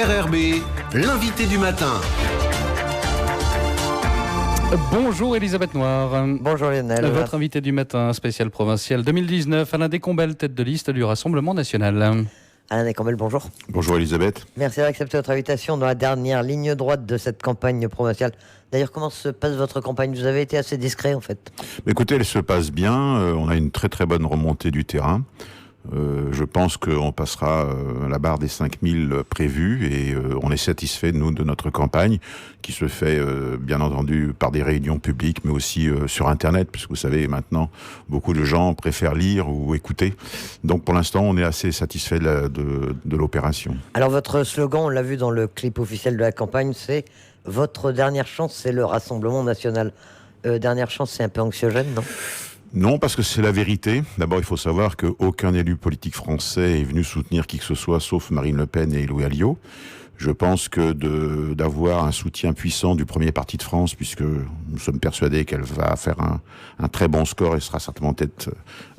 RRB, l'invité du matin. Bonjour Elisabeth Noir. Bonjour Lionel. Votre invité du matin, spécial provincial 2019, Alain Descombelles, tête de liste du Rassemblement National. Alain Descombelles, bonjour. Bonjour Elisabeth. Merci d'avoir accepté votre invitation dans la dernière ligne droite de cette campagne provinciale. D'ailleurs, comment se passe votre campagne ? Vous avez été assez discret en fait. Écoutez, elle se passe bien. On a une très très bonne remontée du terrain. Je pense qu'on passera la barre des 5000 prévus et on est satisfait, nous, de notre campagne qui se fait, bien entendu, par des réunions publiques, mais aussi sur Internet, puisque vous savez, maintenant, beaucoup de gens préfèrent lire ou écouter. Donc, pour l'instant, on est assez satisfait de l'opération. Alors, votre slogan, on l'a vu dans le clip officiel de la campagne, c'est « Votre dernière chance, c'est le Rassemblement National ». Dernière chance, c'est un peu anxiogène, non ? Non, parce que c'est la vérité. D'abord, il faut savoir qu'aucun élu politique français est venu soutenir qui que ce soit, sauf Marine Le Pen et Louis Alliot. Je pense que d'avoir un soutien puissant du premier parti de France, puisque nous sommes persuadés qu'elle va faire un très bon score et sera certainement tête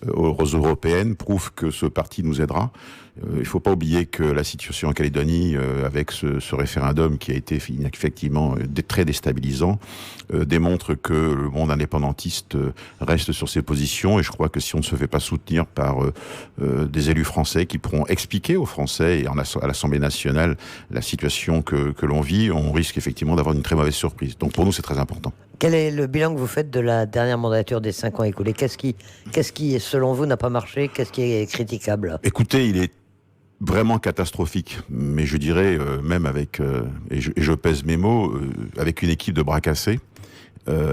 aux européennes, prouve que ce parti nous aidera. Il ne faut pas oublier que la situation en Calédonie, avec ce référendum qui a été effectivement très déstabilisant, démontre que le monde indépendantiste reste sur ses positions. Et je crois que si on ne se fait pas soutenir par des élus français qui pourront expliquer aux Français et à l'Assemblée nationale la situation que l'on vit, on risque effectivement d'avoir une très mauvaise surprise. Donc pour nous, c'est très important. Quel est le bilan que vous faites de la dernière mandature des 5 ans écoulés ? Qu'est-ce qui, selon vous, n'a pas marché ? Qu'est-ce qui est critiquable ? Écoutez, il est vraiment catastrophique, mais je dirais même avec, et je pèse mes mots, avec une équipe de bras cassés.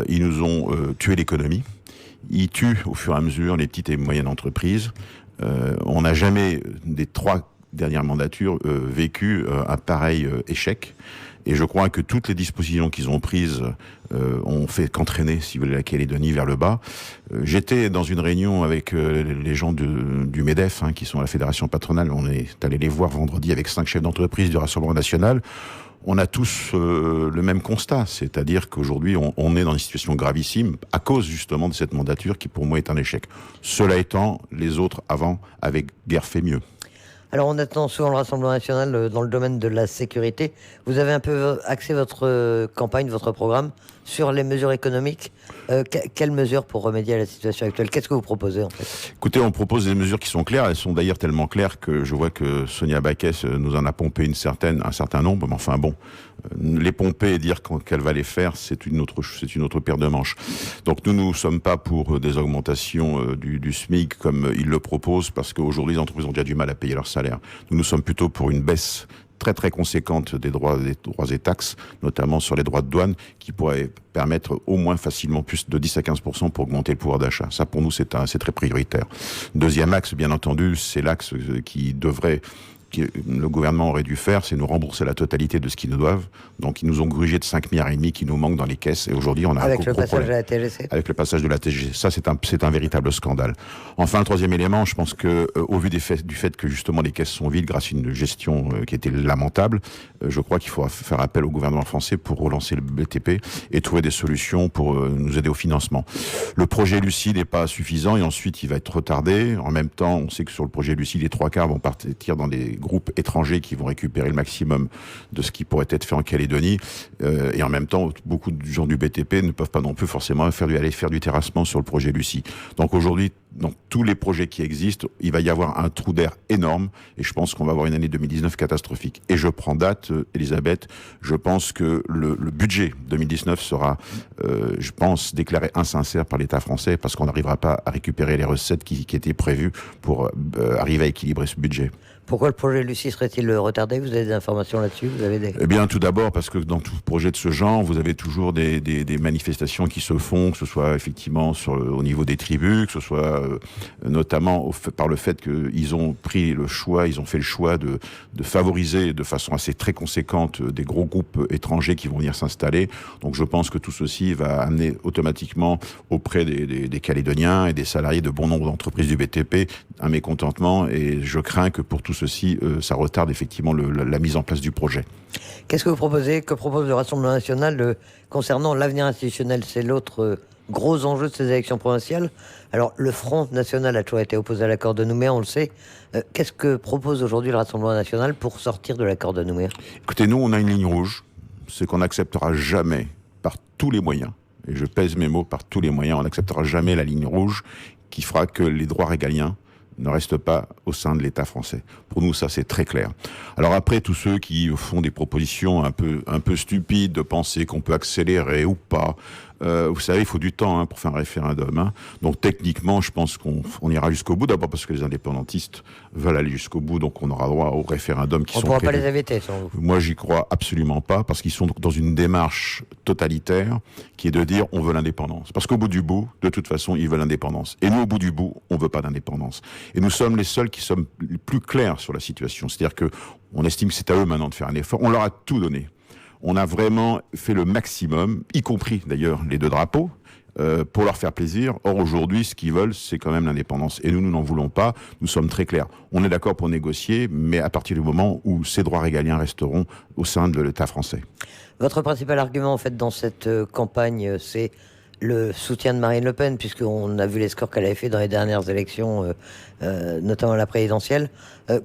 Ils nous ont tué l'économie. Ils tuent au fur et à mesure les petites et moyennes entreprises. On n'a jamais, des 3 dernières mandatures, vécu un pareil échec. Et je crois que toutes les dispositions qu'ils ont prises ont fait qu'entraîner, si vous voulez, la Calédonie vers le bas. J'étais dans une réunion avec les gens du MEDEF, qui sont la fédération patronale. On est allé les voir vendredi avec 5 chefs d'entreprise du Rassemblement National. On a tous le même constat, c'est-à-dire qu'aujourd'hui, on est dans une situation gravissime à cause justement de cette mandature qui, pour moi, est un échec. Cela étant, les autres avant avaient guère fait mieux. Alors, on attend souvent le Rassemblement National dans le domaine de la sécurité. Vous avez un peu axé votre campagne, votre programme, sur les mesures économiques. Quelles mesures pour remédier à la situation actuelle ? Qu'est-ce que vous proposez, en fait ? Écoutez, on propose des mesures qui sont claires. Elles sont d'ailleurs tellement claires que je vois que Sonia Backès nous en a pompé un certain nombre. Mais enfin bon, les pomper et dire qu'elle va les faire, c'est une autre paire de manches. Donc nous ne sommes pas pour des augmentations du SMIC comme ils le proposent, parce qu'aujourd'hui, les entreprises ont déjà du mal à payer leur salaire. Nous sommes plutôt pour une baisse très très conséquente des droits et taxes, notamment sur les droits de douane, qui pourraient permettre au moins facilement plus de 10 à 15% pour augmenter le pouvoir d'achat. Ça, pour nous, c'est très prioritaire. Deuxième axe, bien entendu, c'est l'axe que le gouvernement aurait dû faire, c'est nous rembourser la totalité de ce qu'ils nous doivent. Donc, ils nous ont grugé de 5,5 milliards qui nous manquent dans les caisses. Et aujourd'hui, on a avec le passage de la TGC. Avec le passage de la TGC. Ça, c'est un véritable scandale. Enfin, le troisième élément, je pense que, au vu du fait que justement les caisses sont vides grâce à une gestion qui était lamentable, je crois qu'il faut faire appel au gouvernement français pour relancer le BTP et trouver des solutions pour nous aider au financement. Le projet Lucie n'est pas suffisant et ensuite il va être retardé. En même temps, on sait que sur le projet Lucie, les 3/4 vont partir dans des groupes étrangers qui vont récupérer le maximum de ce qui pourrait être fait en Calédonie. Et en même temps, beaucoup de gens du BTP ne peuvent pas non plus forcément aller faire du terrassement sur le projet Lucie. Donc aujourd'hui, dans tous les projets qui existent, il va y avoir un trou d'air énorme et je pense qu'on va avoir une année 2019 catastrophique. Et je prends date, Elisabeth, je pense que le budget 2019 sera, je pense, déclaré insincère par l'État français parce qu'on n'arrivera pas à récupérer les recettes qui étaient prévues pour arriver à équilibrer ce budget. Pourquoi le projet Lucie serait-il retardé ? Vous avez des informations là-dessus ? Eh bien, tout d'abord, parce que dans tout projet de ce genre, vous avez toujours des manifestations qui se font, que ce soit effectivement au niveau des tribus, que ce soit notamment par le fait qu'ils ont fait le choix de favoriser de façon assez très conséquente des gros groupes étrangers qui vont venir s'installer. Donc je pense que tout ceci va amener automatiquement auprès des Calédoniens et des salariés de bon nombre d'entreprises du BTP un mécontentement et je crains que pour tout ceci, ça retarde effectivement la mise en place du projet. Qu'est-ce que vous proposez ? Que propose le Rassemblement National concernant l'avenir institutionnel ? C'est l'autre gros enjeux de ces élections provinciales. Alors, le Front National a toujours été opposé à l'accord de Nouméa, on le sait. Qu'est-ce que propose aujourd'hui le Rassemblement National pour sortir de l'accord de Nouméa? Écoutez, nous, on a une ligne rouge, c'est qu'on n'acceptera jamais, par tous les moyens, et je pèse mes mots, par tous les moyens, on n'acceptera jamais la ligne rouge qui fera que les droits régaliens ne restent pas au sein de l'État français. Pour nous, ça, c'est très clair. Alors après, tous ceux qui font des propositions un peu stupides, de penser qu'on peut accélérer ou pas, vous savez, il faut du temps pour faire un référendum. Donc techniquement, je pense qu'on ira jusqu'au bout. D'abord parce que les indépendantistes veulent aller jusqu'au bout, donc on aura droit au référendum qui sont prévus. On ne pourra prévus. pas les éviter, selon vous. Moi, j'y crois absolument pas, parce qu'ils sont dans une démarche totalitaire qui est de dire on veut l'indépendance. Parce qu'au bout du bout, de toute façon, ils veulent l'indépendance. Et nous, au bout du bout, on veut pas d'indépendance. Et nous sommes les seuls qui sommes les plus clairs sur la situation. C'est-à-dire que on estime que c'est à eux maintenant de faire un effort. On leur a tout donné. On a vraiment fait le maximum, y compris d'ailleurs les deux drapeaux, pour leur faire plaisir. Or aujourd'hui, ce qu'ils veulent, c'est quand même l'indépendance. Et nous n'en voulons pas. Nous sommes très clairs. On est d'accord pour négocier, mais à partir du moment où ces droits régaliens resteront au sein de l'État français. Votre principal argument, en fait, dans cette campagne, c'est le soutien de Marine Le Pen, puisqu'on a vu les scores qu'elle avait fait dans les dernières élections, notamment la présidentielle.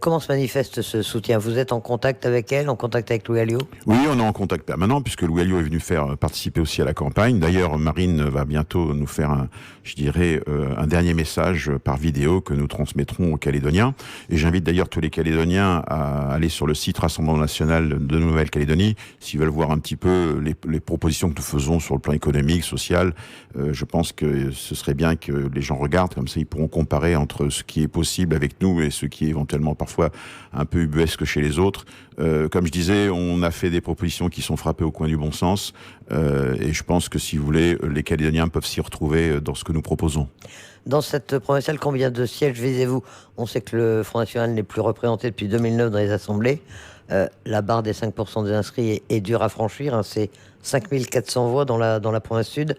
Comment se manifeste ce soutien? Vous êtes en contact avec elle, en contact avec Louis Alliot? Oui, on est en contact permanent, puisque Louis Alliot est venu faire participer aussi à la campagne. D'ailleurs, Marine va bientôt nous faire un dernier message par vidéo que nous transmettrons aux Calédoniens. Et j'invite d'ailleurs tous les Calédoniens à aller sur le site Rassemblement National de Nouvelle-Calédonie, s'ils veulent voir un petit peu les propositions que nous faisons sur le plan économique, social. Je pense que ce serait bien que les gens regardent, comme ça ils pourront comparer entre ce qui est possible avec nous et ce qui est éventuellement parfois un peu ubuesque chez les autres. Comme je disais, on a fait des propositions qui sont frappées au coin du bon sens, et je pense que, si vous voulez, les Calédoniens peuvent s'y retrouver dans ce que nous proposons. Dans cette provinciale, combien de sièges visez-vous? On sait que le Front National n'est plus représenté depuis 2009 dans les assemblées. La barre des 5% des inscrits est dure à franchir. C'est 5400 voix dans la province sud.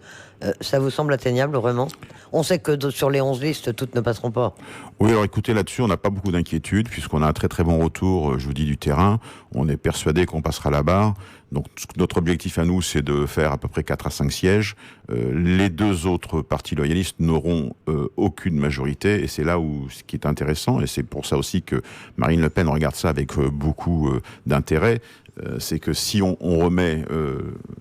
Ça vous semble atteignable, vraiment? On sait que sur les 11 listes, toutes ne passeront pas. Oui, alors écoutez, là-dessus, on n'a pas beaucoup d'inquiétude, puisqu'on a un très très bon retour, je vous dis, du terrain. On est persuadé qu'on passera la barre. Donc notre objectif à nous, c'est de faire à peu près 4 à 5 sièges. Les deux autres partis loyalistes n'auront aucune majorité, et c'est là où ce qui est intéressant, et c'est pour ça aussi que Marine Le Pen regarde ça avec beaucoup d'intérêt. C'est que si on remet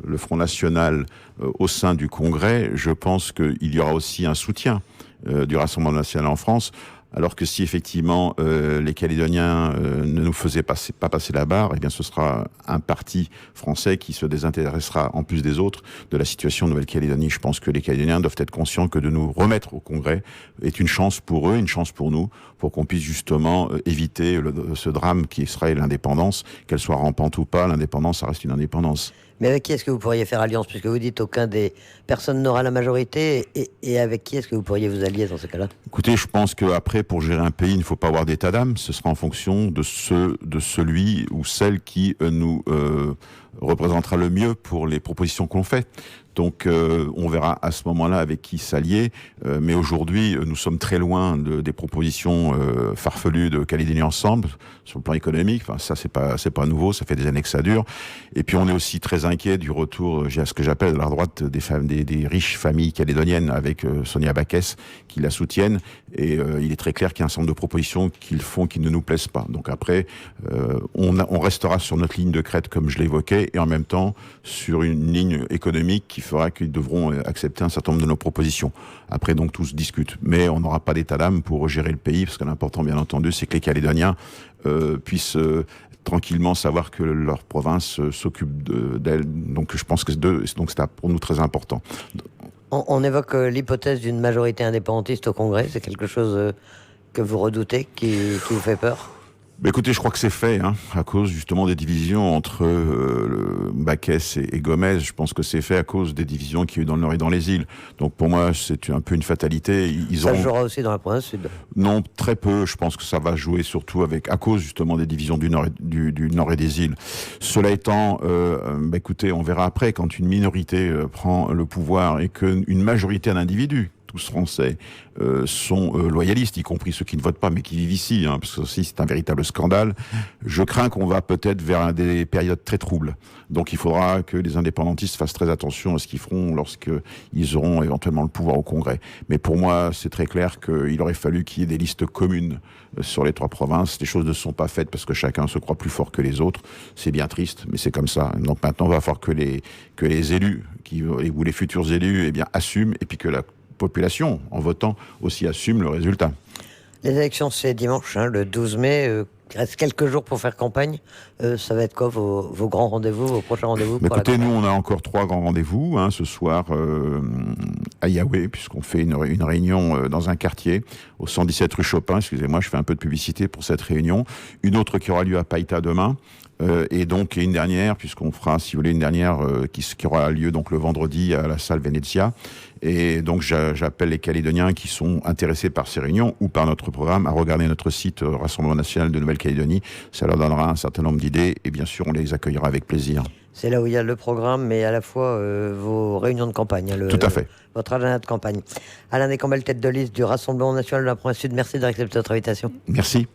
le Front National au sein du Congrès, je pense qu'il y aura aussi un soutien du Rassemblement National en France. Alors que si effectivement les Calédoniens ne nous faisaient pas passer la barre, eh bien ce sera un parti français qui se désintéressera, en plus des autres, de la situation de Nouvelle-Calédonie. Je pense que les Calédoniens doivent être conscients que de nous remettre au Congrès est une chance pour eux, une chance pour nous, pour qu'on puisse justement éviter ce drame qui serait l'indépendance. Qu'elle soit rampante ou pas, l'indépendance, ça reste une indépendance. Mais avec qui est-ce que vous pourriez faire alliance? Puisque vous dites aucun des personnes n'aura la majorité. Et avec qui est-ce que vous pourriez vous allier dans ce cas-là? Écoutez, je pense qu'après, pour gérer un pays, il ne faut pas avoir d'état d'âme. Ce sera en fonction de celui ou celle qui nous représentera le mieux pour les propositions qu'on fait. Donc on verra à ce moment-là avec qui s'allier. Mais aujourd'hui, nous sommes très loin des propositions farfelues de Calédonie Ensemble sur le plan économique. Enfin, ça, c'est pas nouveau. Ça fait des années que ça dure. Et puis on est aussi très inquiet du retour, à ce que j'appelle de la droite des riches familles calédoniennes avec Sonia Backès qui la soutiennent. Et il est très clair qu'il y a un certain nombre de propositions qu'ils font qui ne nous plaisent pas. Donc après, on restera sur notre ligne de crête comme je l'évoquais, et en même temps sur une ligne économique qui fera qu'ils devront accepter un certain nombre de nos propositions. Après, donc, tout se discute. Mais on n'aura pas d'état d'âme pour gérer le pays, parce que l'important, bien entendu, c'est que les Calédoniens puissent tranquillement savoir que leur province s'occupe d'elle. Donc, je pense que c'est pour nous très important. On évoque l'hypothèse d'une majorité indépendantiste au Congrès. C'est quelque chose que vous redoutez, qui vous fait peur? Écoutez, je crois que c'est fait, à cause justement des divisions entre Backès et Gomez. Je pense que c'est fait à cause des divisions qu'il y a eu dans le Nord et dans les îles. Donc pour moi, c'est un peu une fatalité. Ça jouera aussi dans la province sud? Non, très peu. Je pense que ça va jouer surtout à cause justement des divisions du Nord et des îles. Cela étant, écoutez, on verra après, quand une minorité prend le pouvoir et qu'une majorité d'individus, tous Français sont loyalistes, y compris ceux qui ne votent pas, mais qui vivent ici, parce que aussi c'est un véritable scandale, je crains qu'on va peut-être vers des périodes très troubles. Donc il faudra que les indépendantistes fassent très attention à ce qu'ils feront lorsqu'ils auront éventuellement le pouvoir au Congrès. Mais pour moi, c'est très clair qu'il aurait fallu qu'il y ait des listes communes sur les 3 provinces. Les choses ne sont pas faites parce que chacun se croit plus fort que les autres. C'est bien triste, mais c'est comme ça. Donc maintenant, il va falloir que les élus, ou les futurs élus, assument, et puis que la population, en votant, aussi assume le résultat. Les élections, c'est dimanche, le 12 mai. Il reste quelques jours pour faire campagne. Ça va être quoi vos grands rendez-vous, vos prochains rendez-vous? Écoutez, nous, on a encore 3 grands rendez-vous ce soir à Yahweh, puisqu'on fait une réunion dans un quartier, au 117 rue Chopin. Excusez-moi, je fais un peu de publicité pour cette réunion. Une autre qui aura lieu à Païta demain. Et donc une dernière, puisqu'on fera, si vous voulez, une dernière qui aura lieu donc le vendredi à la salle Venezia. Et donc j'appelle les Calédoniens qui sont intéressés par ces réunions ou par notre programme à regarder notre site Rassemblement National de Nouvelle-Calédonie. Ça leur donnera un certain nombre d'idées et bien sûr on les accueillera avec plaisir. C'est là où il y a le programme, mais à la fois vos réunions de campagne. Tout à fait. Votre agenda de campagne. Alain Descombelles, tête de liste du Rassemblement National de la Province Sud, merci d'avoir accepté notre invitation. Merci.